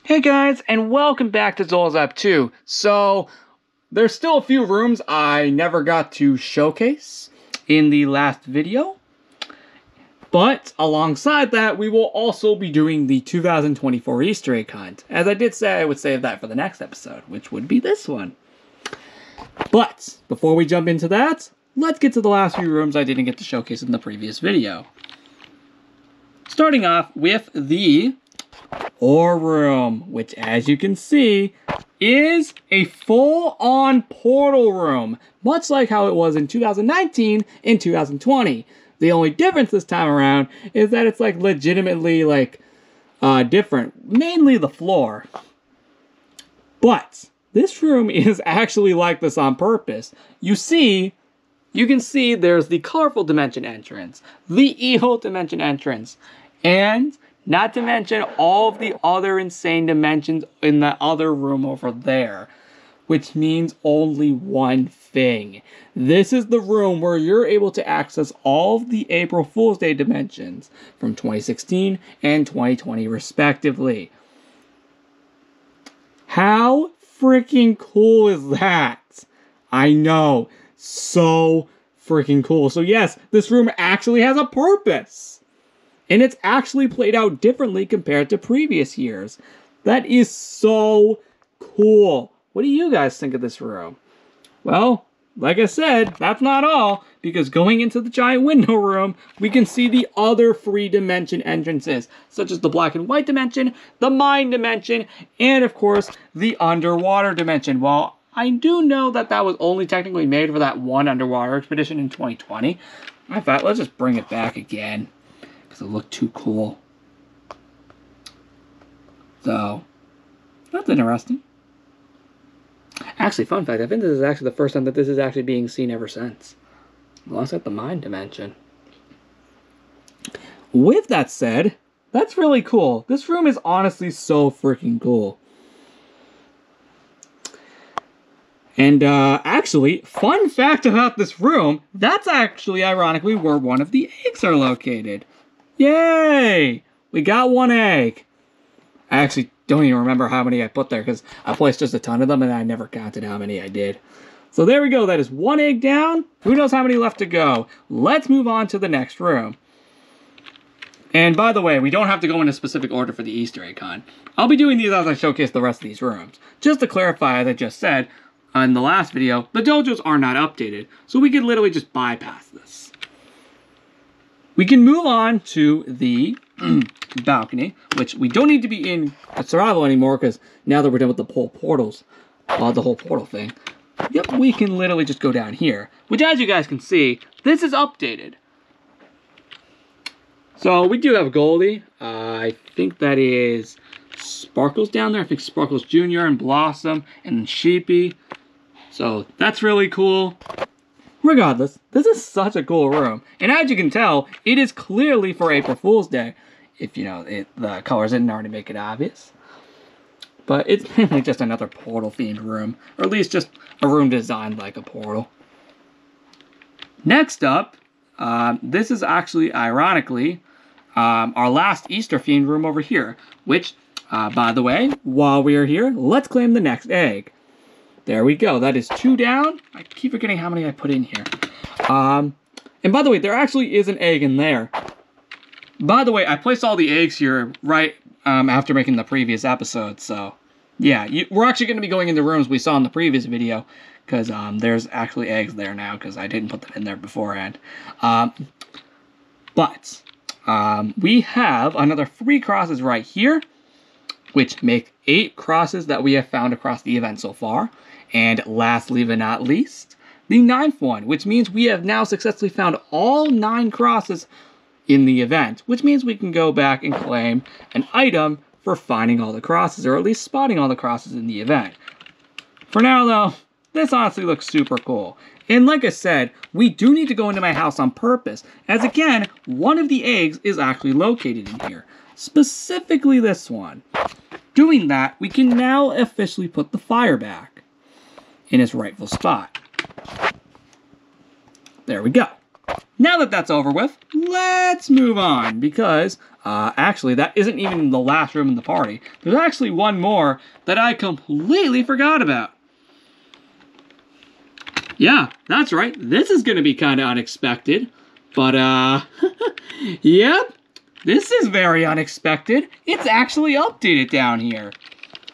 Hey guys, and welcome back to Zolzap 2. So, there's still a few rooms I never got to showcase in the last video. But, alongside that, we will also be doing the 2024 Easter egg hunt. As I did say, I would save that for the next episode, which would be this one. But, before we jump into that, let's get to the last few rooms I didn't get to showcase in the previous video. Starting off with the Ore Room, which as you can see, is a full-on portal room, much like how it was in 2019 and 2020. The only difference this time around is that it's like legitimately different, mainly the floor. But this room is actually like this on purpose. You can see there's the colorful dimension entrance, the evil dimension entrance, and not to mention all of the other insane dimensions in that other room over there. Which means only one thing. This is the room where you're able to access all of the April Fool's Day dimensions from 2016 and 2020 respectively. How freaking cool is that? I know. So freaking cool. So yes, this room actually has a purpose. And it's actually played out differently compared to previous years. That is so cool. What do you guys think of this room? Well, like I said, that's not all, because going into the giant window room, we can see the other free dimension entrances, such as the black and white dimension, the mine dimension, and of course, the underwater dimension. While I do know that that was only technically made for that one underwater expedition in 2020, I thought, let's just bring it back again, because it looked too cool. So, that's interesting. Actually, fun fact, I think this is actually the first time that this is actually being seen ever since. Alongside the mine dimension. With that said, that's really cool. This room is honestly so freaking cool. And actually, fun fact about this room, that's actually ironically where one of the eggs are located. Yay! We got one egg. I actually don't even remember how many I put there because I placed just a ton of them and I never counted how many I did. So there we go. That is one egg down. Who knows how many left to go? Let's move on to the next room. And by the way, we don't have to go in a specific order for the Easter egg hunt. I'll be doing these as I showcase the rest of these rooms. Just to clarify, as I just said in the last video, the dojos are not updated. So we could literally just bypass this. We can move on to the balcony, which we don't need to be in survival anymore because now that we're done with the whole portals, the whole portal thing, yep, we can literally just go down here, which as you guys can see, this is updated. So we do have Goldie. I think that is Sparkles down there. I think Sparkles Jr. and Blossom and Sheepy. So that's really cool. Regardless, this is such a cool room. And as you can tell, it is clearly for April Fool's Day. If, you know, the colors didn't already make it obvious. But it's mainly just another portal-themed room. Or at least just a room designed like a portal. Next up, this is actually, ironically, our last Easter-themed room over here. Which, by the way, while we are here, let's claim the next egg. There we go. That is 2 down. I keep forgetting how many I put in here. And by the way, there actually is an egg in there. By the way, I placed all the eggs here right after making the previous episode. So, yeah, we're actually going to be going into rooms we saw in the previous video. Because there's actually eggs there now because I didn't put them in there beforehand. But we have another 3 crosses right here, which make 8 crosses that we have found across the event so far. And lastly but not least, the 9th one, which means we have now successfully found all 9 crosses in the event, which means we can go back and claim an item for finding all the crosses, or at least spotting all the crosses in the event. For now though, this honestly looks super cool. And like I said, we do need to go into my house on purpose, as again, one of the eggs is actually located in here. Specifically this one. Doing that, we can now officially put the fire back in its rightful spot. There we go. now that that's over with, let's move on, because actually that isn't even the last room in the party. There's actually one more that I completely forgot about. Yeah, that's right. This is going to be kind of unexpected, but yep, this is very unexpected. It's actually updated down here.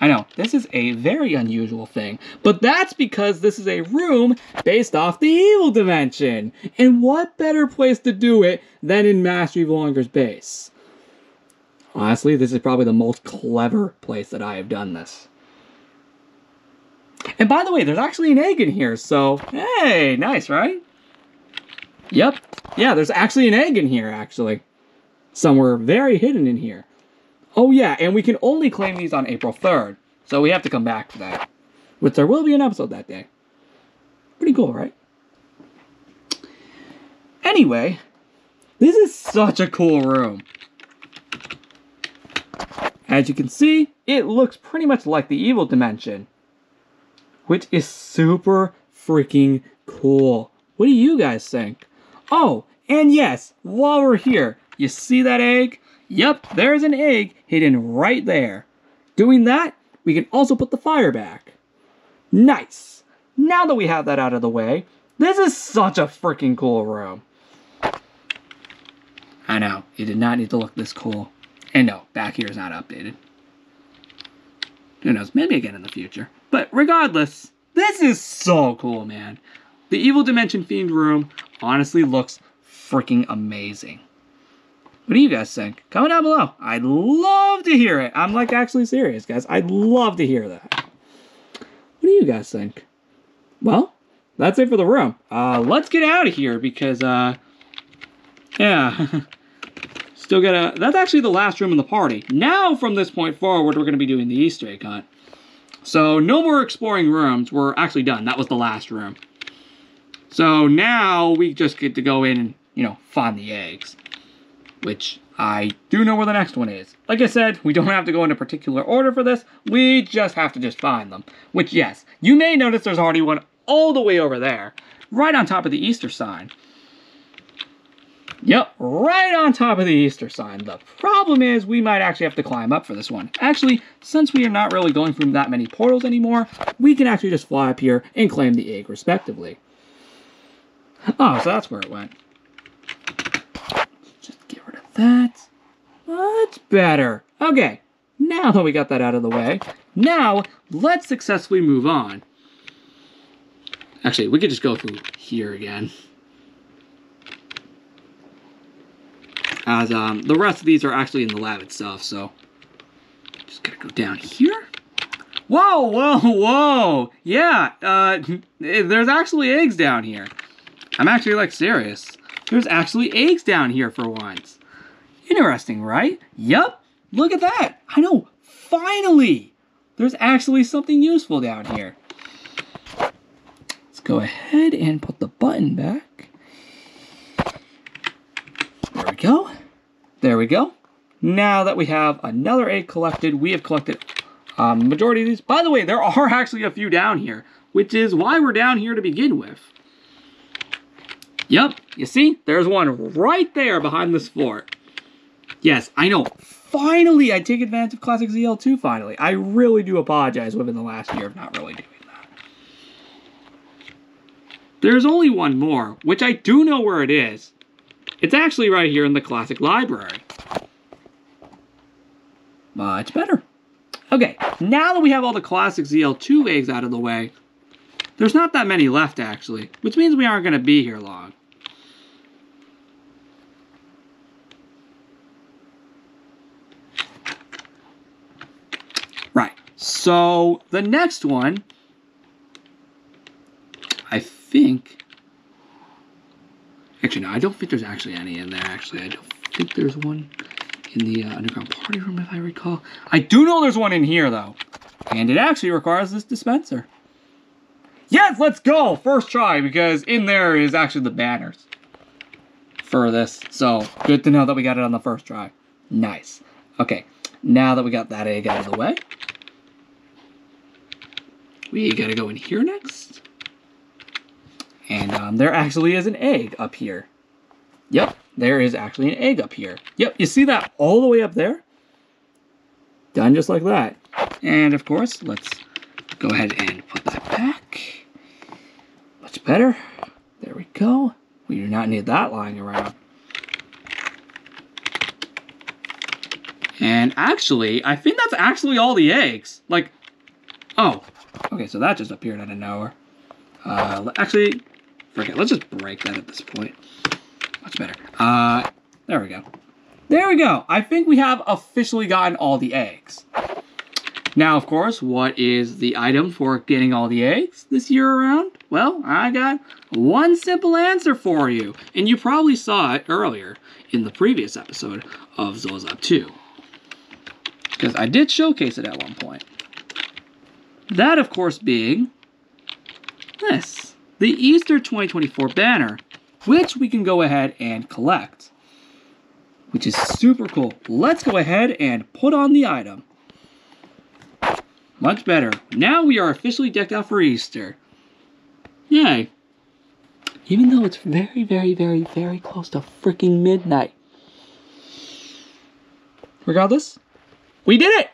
I know, this is a very unusual thing, but that's because this is a room based off the Evil Dimension. And what better place to do it than in Master Evil Hunger's base? Honestly, this is probably the most clever place that I have done this. And by the way, there's actually an egg in here, so hey, nice, right? Yep, yeah, there's actually an egg in here, actually. Somewhere very hidden in here. Oh yeah, and we can only claim these on April 3rd, so we have to come back to that. Which there will be an episode that day. Pretty cool, right? Anyway, this is such a cool room. As you can see, it looks pretty much like the Evil Dimension, which is super freaking cool. What do you guys think? Oh, and yes, while we're here, you see that egg? Yep, there's an egg hidden right there. Doing that, we can also put the fire back. Nice. Now that we have that out of the way, this is such a freaking cool room. I know, it did not need to look this cool. And no, back here is not updated. Who knows, maybe again in the future. But regardless, this is so cool, man. The Evil Dimension themed room honestly looks freaking amazing. What do you guys think? Comment down below. I'd love to hear it. I'm like actually serious, guys. I'd love to hear that. What do you guys think? Well, that's it for the room. Let's get out of here because, yeah. Still gotta, that's actually the last room in the party. Now, from this point forward, we're gonna be doing the Easter egg hunt. So, no more exploring rooms. We're actually done. That was the last room. So, now we just get to go in and, you know, find the eggs. Which I do know where the next one is. Like I said, we don't have to go in a particular order for this. We just have to just find them. Which, yes, you may notice there's already one all the way over there. Right on top of the Easter sign. Yep, right on top of the Easter sign. The problem is we might actually have to climb up for this one. Actually, since we are not really going through that many portals anymore, we can actually just fly up here and claim the egg respectively. Oh, so that's where it went. Just get rid of that. Much better. Okay, now that we got that out of the way, now let's successfully move on. Actually, we could just go through here again. As the rest of these are actually in the lab itself, so just gotta go down here. Whoa, whoa, whoa! Yeah, there's actually eggs down here. I'm actually like serious. There's actually eggs down here for once. Interesting, right? Yup, look at that. I know, finally! There's actually something useful down here. Let's go ahead and put the button back. There we go. There we go. Now that we have another egg collected, we have collected the majority of these. By the way, there are actually a few down here, which is why we're down here to begin with. Yep, you see? There's one right there behind this fort. Yes, I know. Finally, I take advantage of Classic ZL2 finally. I really do apologize within the last year of not really doing that. There's only one more, which I do know where it is. It's actually right here in the Classic Library. Much better. Okay, now that we have all the Classic ZL2 eggs out of the way, there's not that many left actually, which means we aren't going to be here long. Right, so the next one, I think... Actually, no, I don't think there's actually any in there, actually. I don't think there's one in the underground party room, if I recall. I do know there's one in here, though. And it actually requires this dispenser. Yes, let's go! First try, because in there is actually the banners for this. So, good to know that we got it on the first try. Nice. Okay, now that we got that egg out of the way, we gotta go in here next. And there actually is an egg up here. Yep, there is actually an egg up here. Yep, you see that all the way up there? Done just like that. And of course, let's go ahead and put that back. Much better. There we go. We do not need that lying around. And actually, I think that's actually all the eggs. Like, oh, okay, so that just appeared out of nowhere. Actually, forget, let's just break that at this point. Much better. There we go. There we go. I think we have officially gotten all the eggs. Now, of course, what is the item for getting all the eggs this year around? Well, I got one simple answer for you. And you probably saw it earlier in the previous episode of Zolzop 2. Because I did showcase it at one point. That, of course, being this. The Easter 2024 banner, which we can go ahead and collect. Which is super cool. Let's go ahead and put on the item. Much better. Now we are officially decked out for Easter. Yay. Even though it's very, very, very, very close to freaking midnight. Regardless, we did it!